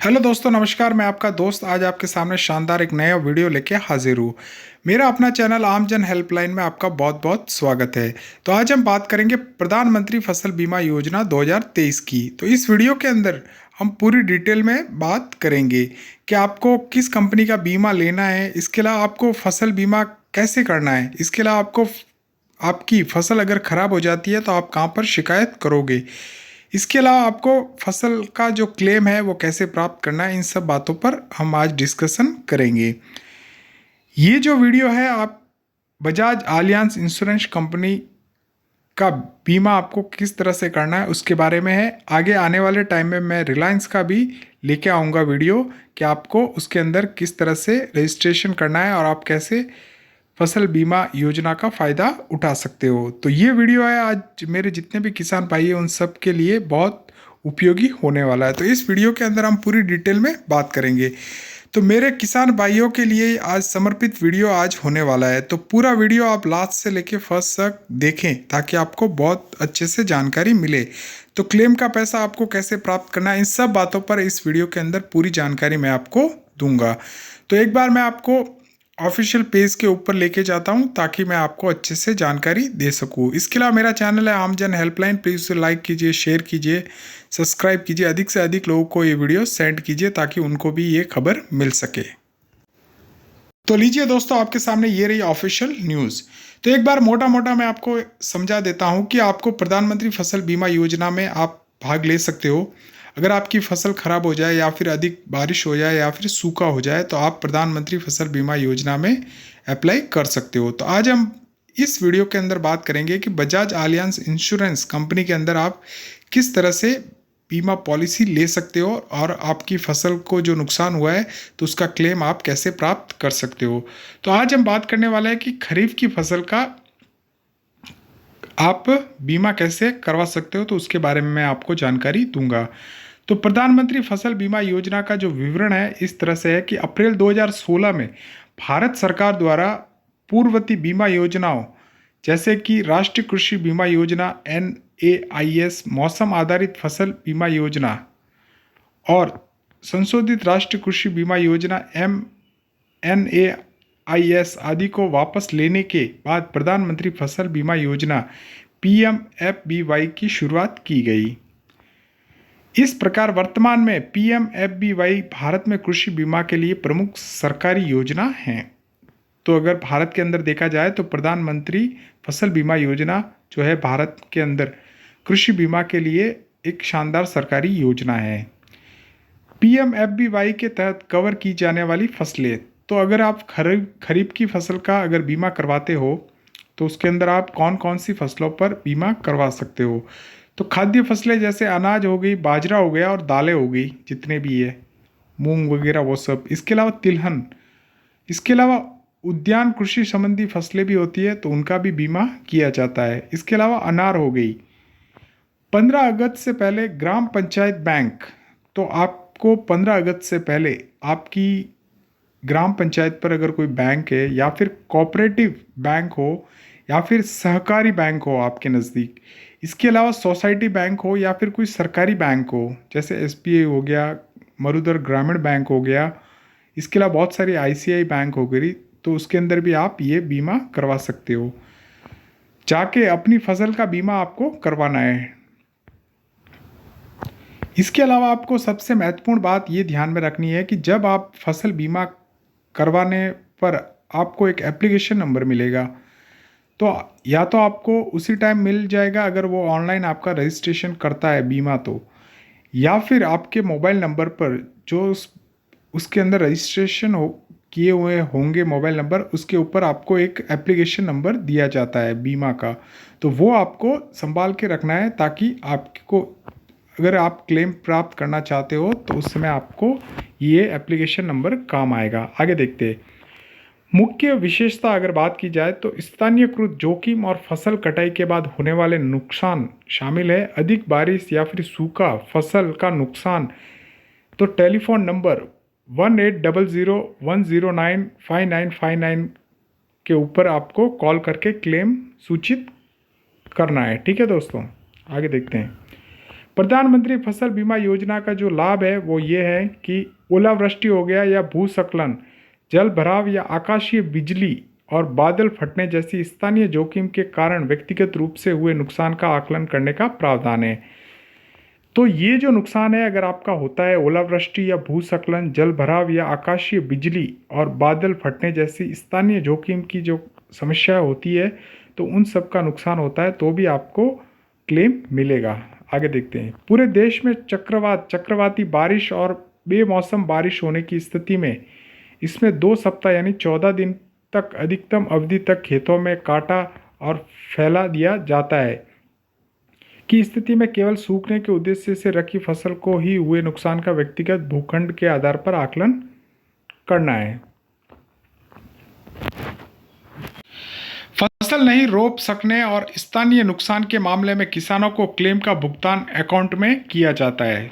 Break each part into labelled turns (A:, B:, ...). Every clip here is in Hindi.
A: हेलो दोस्तों, नमस्कार। मैं आपका दोस्त आज आपके सामने शानदार एक नया वीडियो लेके हाजिर हूँ। मेरा अपना चैनल आमजन हेल्पलाइन में आपका बहुत बहुत स्वागत है। तो आज हम बात करेंगे प्रधानमंत्री फसल बीमा योजना 2023 की। तो इस वीडियो के अंदर हम पूरी डिटेल में बात करेंगे कि आपको किस कंपनी का बीमा लेना है, इसके अलावा आपको फसल बीमा कैसे करना है, इसके अलावा आपको आपकी फसल अगर खराब हो जाती है तो आप कहाँ पर शिकायत करोगे, इसके अलावा आपको फसल का जो क्लेम है वो कैसे प्राप्त करना है, इन सब बातों पर हम आज डिस्कशन करेंगे। ये जो वीडियो है आप बजाज आलियांज इंश्योरेंस कंपनी का बीमा आपको किस तरह से करना है उसके बारे में है। आगे आने वाले टाइम में मैं रिलायंस का भी लेके आऊँगा वीडियो कि आपको उसके अंदर किस तरह से रजिस्ट्रेशन करना है और आप कैसे फसल बीमा योजना का फ़ायदा उठा सकते हो। तो ये वीडियो है आज मेरे जितने भी किसान भाई हैं उन सब के लिए बहुत उपयोगी होने वाला है। तो इस वीडियो के अंदर हम पूरी डिटेल में बात करेंगे। तो मेरे किसान भाइयों के लिए आज समर्पित वीडियो आज होने वाला है। तो पूरा वीडियो आप लास्ट से लेके फर्स्ट तक देखें ताकि आपको बहुत अच्छे से जानकारी मिले। तो क्लेम का पैसा आपको कैसे प्राप्त करना है, इन सब बातों पर इस वीडियो के अंदर पूरी जानकारी मैं आपको दूंगा। तो एक बार मैं आपको ऑफिशियल पेज के ऊपर लेके जाता हूं ताकि मैं आपको अच्छे से जानकारी दे सकूं। इसके अलावा मेरा चैनल है आमजन हेल्पलाइन, प्लीज़ उसे लाइक कीजिए, शेयर कीजिए, सब्सक्राइब कीजिए, अधिक से अधिक लोगों को ये वीडियो सेंड कीजिए ताकि उनको भी ये खबर मिल सके। तो लीजिए दोस्तों, आपके सामने ये रही ऑफिशियल न्यूज़। तो एक बार मोटा मोटा मैं आपको समझा देता हूँ कि आपको प्रधानमंत्री फसल बीमा योजना में आप भाग ले सकते हो। अगर आपकी फसल खराब हो जाए या फिर अधिक बारिश हो जाए या फिर सूखा हो जाए तो आप प्रधानमंत्री फसल बीमा योजना में अप्लाई कर सकते हो। तो आज हम इस वीडियो के अंदर बात करेंगे कि बजाज आलियांज इंश्योरेंस कंपनी के अंदर आप किस तरह से बीमा पॉलिसी ले सकते हो और आपकी फसल को जो नुकसान हुआ है तो उसका क्लेम आप कैसे प्राप्त कर सकते हो। तो आज हम बात करने वाले हैं कि खरीफ की फसल का आप बीमा कैसे करवा सकते हो, तो उसके बारे में मैं आपको जानकारी दूंगा। तो प्रधानमंत्री फसल बीमा योजना का जो विवरण है इस तरह से है कि अप्रैल 2016 में भारत सरकार द्वारा पूर्ववर्ती बीमा योजनाओं जैसे कि राष्ट्रीय कृषि बीमा योजना NAIS, मौसम आधारित फसल बीमा योजना और संशोधित राष्ट्रीय कृषि बीमा योजना MNAIS आदि को वापस लेने के बाद प्रधानमंत्री फसल बीमा योजना PMFBY की शुरुआत की गई। इस प्रकार वर्तमान में PMFBY भारत में कृषि बीमा के लिए प्रमुख सरकारी योजना है। तो अगर भारत के अंदर देखा जाए तो प्रधानमंत्री फसल बीमा योजना जो है भारत के अंदर कृषि बीमा के लिए एक शानदार सरकारी योजना है। PMFBY के तहत कवर की जाने वाली फसलें, तो अगर आप खरीफ की फसल का अगर बीमा करवाते हो तो उसके अंदर आप कौन कौन सी फसलों पर बीमा करवा सकते हो। तो खाद्य फसलें जैसे अनाज हो गई, बाजरा हो गया और दालें हो गई, जितने भी है मूंग वगैरह वो सब। इसके अलावा तिलहन, इसके अलावा उद्यान कृषि संबंधी फसलें भी होती है तो उनका भी बीमा किया जाता है। इसके अलावा अनार हो गई। 15 अगस्त से पहले ग्राम पंचायत बैंक, तो आपको 15 अगस्त से पहले आपकी ग्राम पंचायत पर अगर कोई बैंक है या फिर कोऑपरेटिव बैंक हो या फिर सहकारी बैंक हो आपके नज़दीक, इसके अलावा सोसाइटी बैंक हो या फिर कोई सरकारी बैंक हो जैसे SBI हो गया, मरुधर ग्रामीण बैंक हो गया, इसके अलावा बहुत सारी ICI बैंक हो गई, तो उसके अंदर भी आप ये बीमा करवा सकते हो। जाके अपनी फसल का बीमा आपको करवाना है। इसके अलावा आपको सबसे महत्वपूर्ण बात ये ध्यान में रखनी है कि जब आप फसल बीमा करवाने पर आपको एक एप्लीकेशन नंबर मिलेगा, तो या तो आपको उसी टाइम मिल जाएगा अगर वो ऑनलाइन आपका रजिस्ट्रेशन करता है बीमा, तो या फिर आपके मोबाइल नंबर पर जो उसके अंदर रजिस्ट्रेशन हो किए हुए होंगे मोबाइल नंबर, उसके ऊपर आपको एक एप्लीकेशन नंबर दिया जाता है बीमा का। तो वो आपको संभाल के रखना है ताकि आपको अगर आप क्लेम प्राप्त करना चाहते हो तो उस समय आपको ये एप्लीकेशन नंबर काम आएगा। आगे देखते हैं। मुख्य विशेषता अगर बात की जाए तो स्थानीयकृत जोखिम और फसल कटाई के बाद होने वाले नुकसान शामिल है। अधिक बारिश या फिर सूखा फसल का नुकसान, तो टेलीफोन नंबर 1800-109-5959 के ऊपर आपको कॉल करके क्लेम सूचित करना है। ठीक है दोस्तों, आगे देखते हैं। प्रधानमंत्री फसल बीमा योजना का जो लाभ है वो ये है कि ओलावृष्टि हो गया या भूस्खलन, जल भराव या आकाशीय बिजली और बादल फटने जैसी स्थानीय जोखिम के कारण व्यक्तिगत रूप से हुए नुकसान का आकलन करने का प्रावधान है। तो ये जो नुकसान है अगर आपका होता है ओलावृष्टि या भूस्खलन, जल भराव या आकाशीय बिजली और बादल फटने जैसी स्थानीय जोखिम की जो समस्या होती है, तो उन सब का नुकसान होता है तो भी आपको क्लेम मिलेगा। आगे देखते हैं। पूरे देश में चक्रवाती बारिश और बेमौसम बारिश होने की स्थिति में इसमें 2 सप्ताह यानी 14 दिन तक अधिकतम अवधि तक खेतों में काटा और फैला दिया जाता है की स्थिति में केवल सूखने के उद्देश्य से रखी फसल को ही हुए नुकसान का व्यक्तिगत भूखंड के आधार पर आकलन करना है। फसल नहीं रोप सकने और स्थानीय नुकसान के मामले में किसानों को क्लेम का भुगतान अकाउंट में किया जाता है।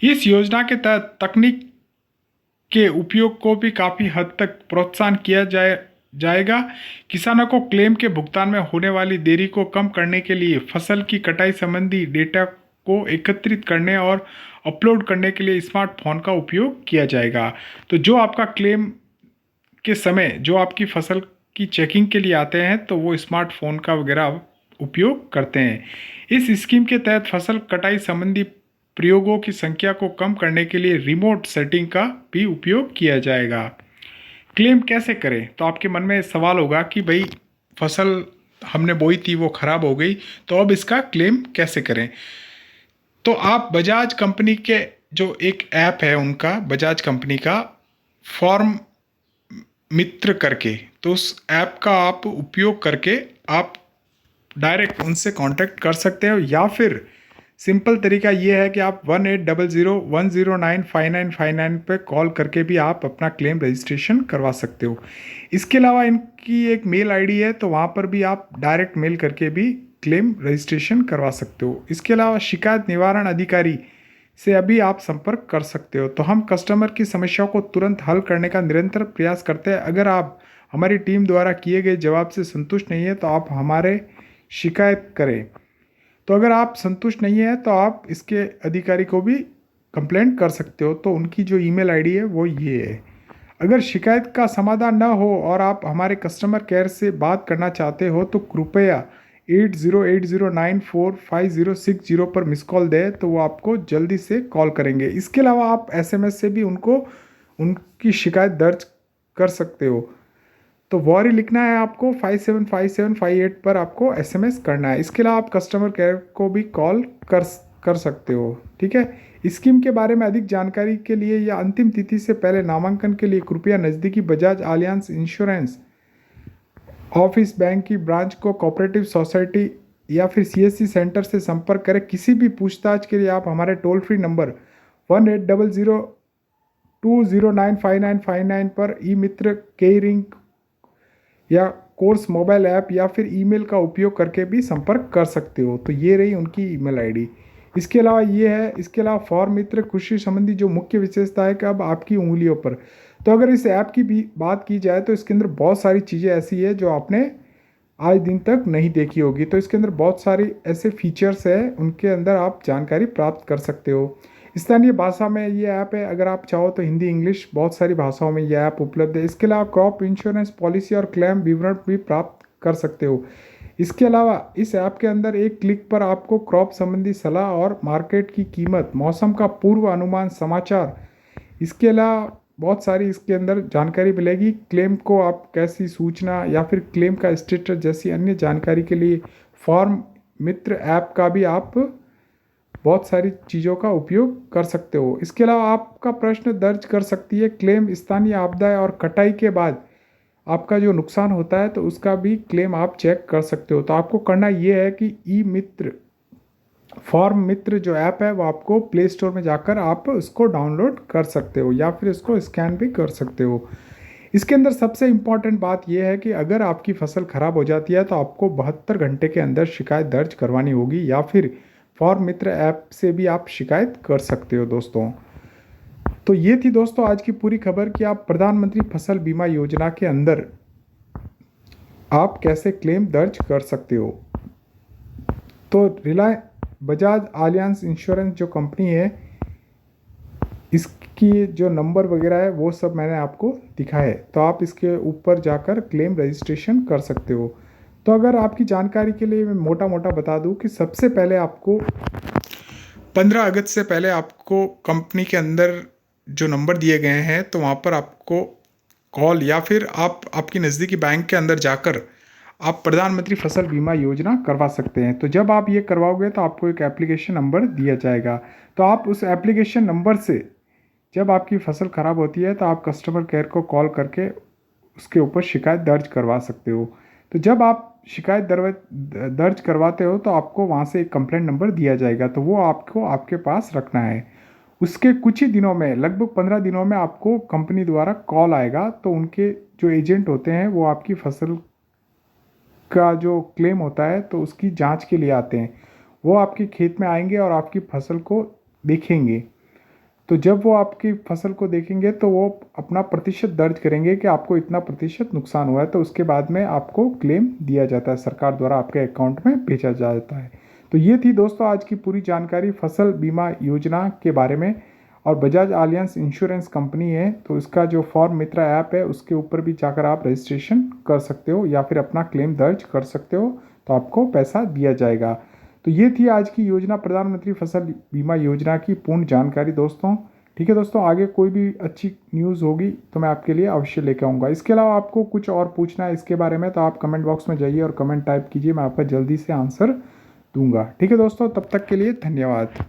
A: इस योजना के तहत तकनीक के उपयोग को भी काफ़ी हद तक प्रोत्साहन किया जाएगा। किसानों को क्लेम के भुगतान में होने वाली देरी को कम करने के लिए फसल की कटाई संबंधी डेटा को एकत्रित करने और अपलोड करने के लिए स्मार्टफोन का उपयोग किया जाएगा। तो जो आपका क्लेम के समय जो आपकी फसल की चेकिंग के लिए आते हैं तो वो स्मार्टफोन का वगैरह उपयोग करते हैं। इस स्कीम के तहत फसल कटाई संबंधी प्रयोगों की संख्या को कम करने के लिए रिमोट सेटिंग का भी उपयोग किया जाएगा। क्लेम कैसे करें? तो आपके मन में सवाल होगा कि भाई फसल हमने बोई थी वो ख़राब हो गई, तो अब इसका क्लेम कैसे करें? तो आप बजाज कंपनी के जो एक ऐप है उनका, बजाज कंपनी का फॉर्म मित्र करके, तो उस ऐप का आप उपयोग करके आप डायरेक्ट उनसे कांटेक्ट कर सकते हो, या फिर सिंपल तरीका ये है कि आप 1800-109-5959 पे कॉल करके भी आप अपना क्लेम रजिस्ट्रेशन करवा सकते हो। इसके अलावा इनकी एक मेल आईडी है, तो वहाँ पर भी आप डायरेक्ट मेल करके भी क्लेम रजिस्ट्रेशन करवा सकते हो। इसके अलावा शिकायत निवारण अधिकारी से अभी आप संपर्क कर सकते हो। तो हम कस्टमर की समस्याओं को तुरंत हल करने का निरंतर प्रयास करते हैं। अगर आप हमारी टीम द्वारा किए गए जवाब से संतुष्ट नहीं है तो आप हमारे शिकायत करें। तो अगर आप संतुष्ट नहीं है तो आप इसके अधिकारी को भी कंप्लेंट कर सकते हो। तो उनकी जो ईमेल आईडी है वो ये है। अगर शिकायत का समाधान न हो और आप हमारे कस्टमर केयर से बात करना चाहते हो तो कृपया 8080945060 पर मिस कॉल दें, तो वो आपको जल्दी से कॉल करेंगे। इसके अलावा आप एसएमएस से भी उनको उनकी शिकायत दर्ज कर सकते हो। तो वॉरी लिखना है आपको 575758 पर आपको एसएमएस करना है। इसके अलावा आप कस्टमर केयर को भी कॉल कर सकते हो। ठीक है। स्कीम के बारे में अधिक जानकारी के लिए या अंतिम तिथि से पहले नामांकन के लिए कृपया नज़दीकी Bajaj Allianz insurance office, bank की ब्रांच को, कोऑपरेटिव सोसाइटी या फिर सीएससी सेंटर से संपर्क करें। किसी भी पूछताछ के लिए आप हमारे टोल फ्री नंबर 1800-209-5959 पर ई मित्र केयरिंग या कोर्स मोबाइल ऐप या फिर ईमेल का उपयोग करके भी संपर्क कर सकते हो। तो ये रही उनकी ईमेल आईडी। इसके अलावा ये है, इसके अलावा फॉर्म मित्र कृषि संबंधी जो मुख्य विशेषता है कि अब आपकी उंगलियों पर। तो अगर इस ऐप की भी बात की जाए तो इसके अंदर बहुत सारी चीज़ें ऐसी है जो आपने आज दिन तक नहीं देखी होगी। तो इसके अंदर बहुत सारी ऐसे फीचर्स है, उनके अंदर आप जानकारी प्राप्त कर सकते हो। स्थानीय भाषा में ये ऐप है, अगर आप चाहो तो हिंदी, इंग्लिश, बहुत सारी भाषाओं में ये ऐप उपलब्ध है। इसके अलावा क्रॉप इंश्योरेंस पॉलिसी और क्लेम विवरण भी प्राप्त कर सकते हो। इसके अलावा इस ऐप के अंदर एक क्लिक पर आपको क्रॉप संबंधी सलाह और मार्केट की कीमत, मौसम का पूर्व अनुमान, समाचार, इसके अलावा बहुत सारी इसके अंदर जानकारी मिलेगी। क्लेम को आप कैसी सूचना या फिर क्लेम का स्टेटस जैसी अन्य जानकारी के लिए फॉर्म मित्र ऐप का भी आप बहुत सारी चीज़ों का उपयोग कर सकते हो। इसके अलावा आपका प्रश्न दर्ज कर सकती है क्लेम स्थानीय आपदा और कटाई के बाद आपका जो नुकसान होता है तो उसका भी क्लेम आप चेक कर सकते हो। तो आपको करना ये है कि ई मित्र फॉर्म मित्र जो ऐप है वो आपको प्ले स्टोर में जाकर आप उसको डाउनलोड कर सकते हो या फिर इसको स्कैन भी कर सकते हो। इसके अंदर सबसे इम्पॉर्टेंट बात यह है कि अगर आपकी फसल ख़राब हो जाती है तो आपको 72 घंटे के अंदर शिकायत दर्ज करवानी होगी, या फिर फॉर्म मित्र ऐप से भी आप शिकायत कर सकते हो दोस्तों। तो ये थी दोस्तों आज की पूरी खबर कि आप प्रधानमंत्री फसल बीमा योजना के अंदर आप कैसे क्लेम दर्ज कर सकते हो। तो बजाज आलियांज इंश्योरेंस जो कंपनी है, इसकी जो नंबर वगैरह है वो सब मैंने आपको दिखाया है। तो आप इसके ऊपर जाकर क्लेम रजिस्ट्रेशन कर सकते हो। तो अगर आपकी जानकारी के लिए मैं मोटा मोटा बता दूं कि सबसे पहले आपको 15 अगस्त से पहले आपको कंपनी के अंदर जो नंबर दिए गए हैं तो वहाँ पर आपको कॉल या फिर आप आपकी नज़दीकी बैंक के अंदर जाकर आप प्रधानमंत्री फसल बीमा योजना करवा सकते हैं। तो जब आप ये करवाओगे तो आपको एक एप्लीकेशन नंबर दिया जाएगा। तो आप उस एप्लीकेशन नंबर से जब आपकी फसल ख़राब होती है तो आप कस्टमर केयर को कॉल करके उसके ऊपर शिकायत दर्ज करवा सकते हो। तो जब आप शिकायत दर्ज करवाते हो तो आपको वहाँ से एक कंप्लेंट नंबर दिया जाएगा, तो वो आपको आपके पास रखना है। उसके कुछ ही दिनों में, लगभग 15 दिनों में आपको कंपनी द्वारा कॉल आएगा। तो उनके जो एजेंट होते हैं वो आपकी फसल का जो क्लेम होता है तो उसकी जांच के लिए आते हैं। वो आपके खेत में आएंगे और आपकी फसल को देखेंगे। तो जब वो आपकी फसल को देखेंगे तो वो अपना प्रतिशत दर्ज करेंगे कि आपको इतना प्रतिशत नुकसान हुआ है। तो उसके बाद में आपको क्लेम दिया जाता है, सरकार द्वारा आपके अकाउंट में भेजा जाता है। तो ये थी दोस्तों आज की पूरी जानकारी फसल बीमा योजना के बारे में। और बजाज आलियांज इंश्योरेंस कंपनी है तो इसका जो फॉर्म मित्रा ऐप है उसके ऊपर भी जाकर आप रजिस्ट्रेशन कर सकते हो या फिर अपना क्लेम दर्ज कर सकते हो, तो आपको पैसा दिया जाएगा। तो ये थी आज की योजना, प्रधानमंत्री फसल बीमा योजना की पूर्ण जानकारी दोस्तों। ठीक है दोस्तों, आगे कोई भी अच्छी न्यूज़ होगी तो मैं आपके लिए अवश्य लेकर आऊँगा। इसके अलावा आपको कुछ और पूछना है इसके बारे में तो आप कमेंट बॉक्स में जाइए और कमेंट टाइप कीजिए, मैं आपका जल्दी से आंसर दूंगा। ठीक है दोस्तों, तब तक के लिए धन्यवाद।